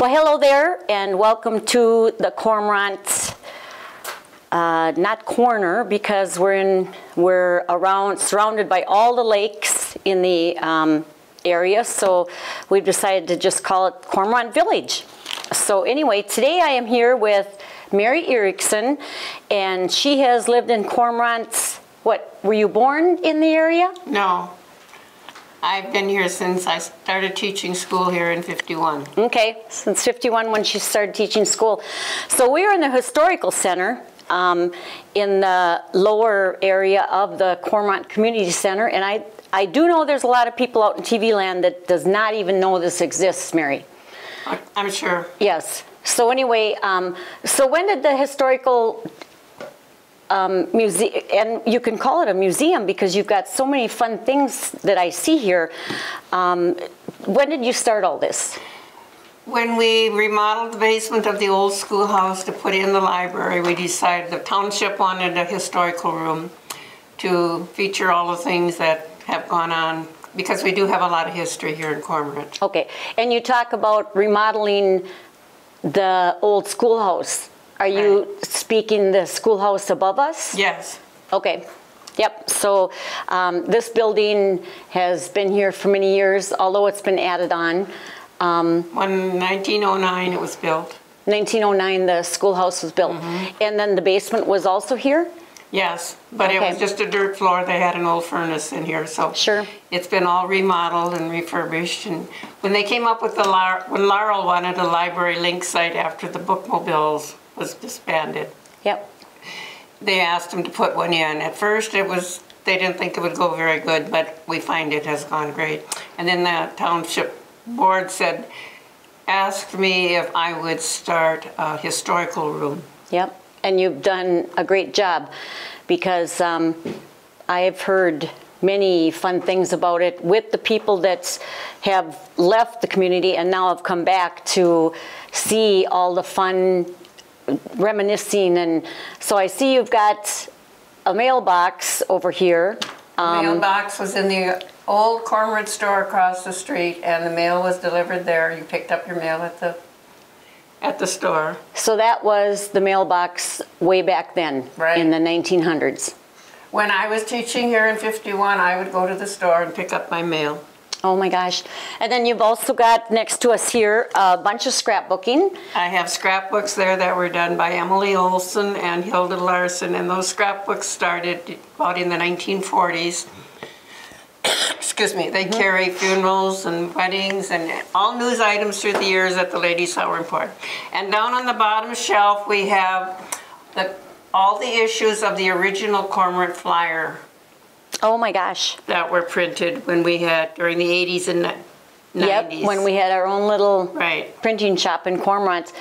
Well, hello there, and welcome to the Cormorant, not corner, because we're surrounded by all the lakes in the area, so we've decided to just call it Cormorant Village. So anyway, today I am here with Mary Erickson, and she has lived in Cormorant. What, were you born in the area? No. I've been here since I started teaching school here in '51. Okay, since '51 when she started teaching school. So we're in the Historical Center in the lower area of the Cormorant Community Center, and I do know there's a lot of people out in TV land that does not even know this exists, Mary. I'm sure. Yes. So anyway, so when did the Historical museum, and you can call it a museum because you've got so many fun things that I see here. When did you start all this? When we remodeled the basement of the old schoolhouse to put in the library, we decided the township wanted a historical room to feature all the things that have gone on, because we do have a lot of history here in Cormorant. Okay, and you talk about remodeling the old schoolhouse. Are you speaking the schoolhouse above us? Yes. Okay. Yep. So this building has been here for many years, although it's been added on. When 1909 it was built. 1909 the schoolhouse was built. Mm-hmm. And then the basement was also here? Yes, but okay. It was just a dirt floor. They had an old furnace in here, so sure. It's been all remodeled and refurbished. And when they came up with when Laurel wanted a library link site after the bookmobiles was disbanded. Yep. They asked them to put one in. At first they didn't think it would go very good, but we find it has gone great. And then the township board asked me if I would start a historical room. Yep, and you've done a great job, because I've heard many fun things about it with the people that have left the community and now have come back to see all the fun reminiscing. And so I see you've got a mailbox over here. The mailbox was in the old Cormorant store across the street, and the mail was delivered there. You picked up your mail at the store. So that was the mailbox way back then, right, in the 1900s. When I was teaching here in '51, I would go to the store and pick up my mail. Oh my gosh. And then you've also got next to us here a bunch of scrapbooking. I have scrapbooks there that were done by Emily Olson and Hilda Larson, and those scrapbooks started about in the 1940s. Excuse me. They carry funerals and weddings and all news items through the years that the ladies thought were important. And down on the bottom shelf we have all the issues of the original Cormorant Flyer. Oh my gosh. That were printed when we had, during the 80s and 90s. Yep, when we had our own little right. printing shop in Cormorant.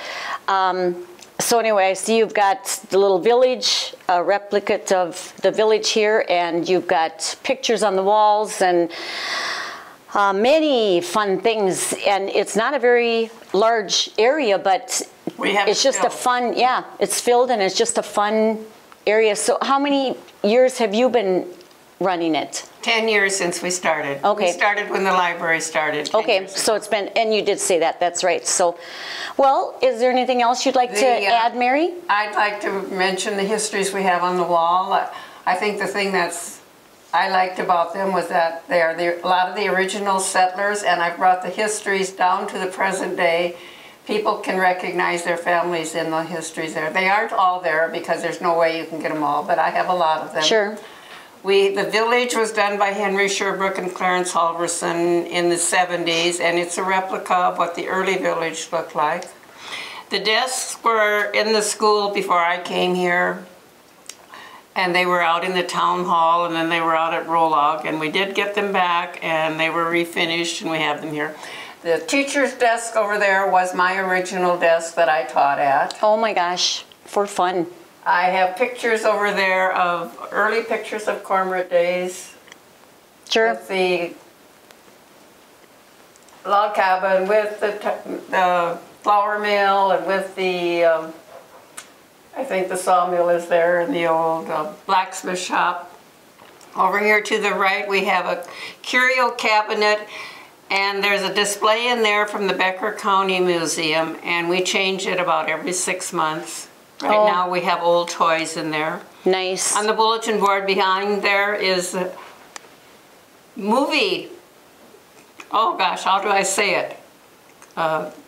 So anyway, I see you've got the little village, a replicate of the village here, and you've got pictures on the walls and many fun things. And it's not a very large area, but it's just a fun, yeah, it's filled and it's just a fun area. So how many years have you been running it? 10 years since we started. Okay. We started when the library started. Okay, so it's been, and you did say that, that's right. So, well, is there anything else you'd like to add, Mary? I'd like to mention the histories we have on the wall. I think the thing I liked about them was that they are a lot of the original settlers, and I've brought the histories down to the present day. People can recognize their families in the histories there. They aren't all there because there's no way you can get them all, but I have a lot of them. Sure. The village was done by Henry Sherbrooke and Clarence Halverson in the 70s, and it's a replica of what the early village looked like. The desks were in the school before I came here, and they were out in the town hall, and then they were out at Rolog, and we did get them back, and they were refinished, and we have them here. The teacher's desk over there was my original desk that I taught at. Oh my gosh, for fun. I have pictures over there of early pictures of Cormorant days. Sure. With the log cabin, with the flour mill, and with the, I think the sawmill is there, and the old blacksmith shop. Over here to the right we have a curio cabinet And there's a display in there from the Becker County Museum, and we change it about every 6 months. Right now we have old toys in there. Nice. On the bulletin board behind there is a movie. Oh gosh, how do I say it?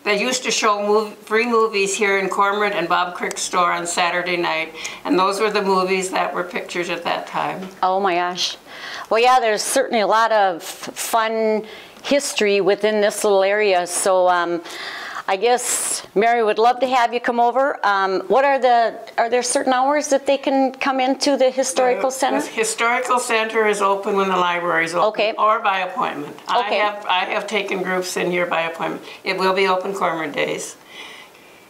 They used to show free movies here in Cormorant and Bob Crick's store on Saturday night, and those were the movies that were pictures at that time. Oh my gosh. Well, yeah, there's certainly a lot of fun history within this little area, so I guess Mary would love to have you come over. Are there certain hours that they can come into the Historical Center? The Historical Center is open when the library is open, okay, or by appointment. Okay. I have taken groups in here by appointment. It will be open Cormorant days.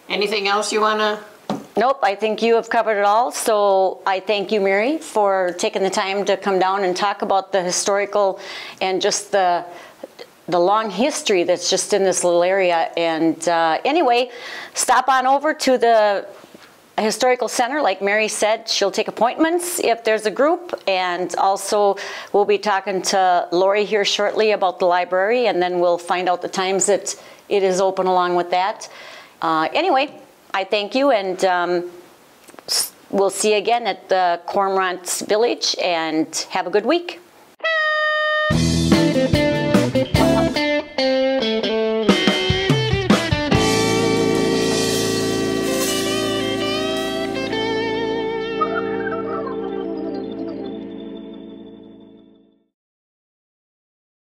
Anything else you want to? Nope, I think you have covered it all. So I thank you, Mary, for taking the time to come down and talk about the historical and just the long history that's just in this little area. And anyway, stop on over to the Historical Center. Like Mary said, she'll take appointments if there's a group. And also, we'll be talking to Lori here shortly about the library, and then we'll find out the times that it is open along with that. Anyway, I thank you, and we'll see you again at the Cormorant Village, and have a good week.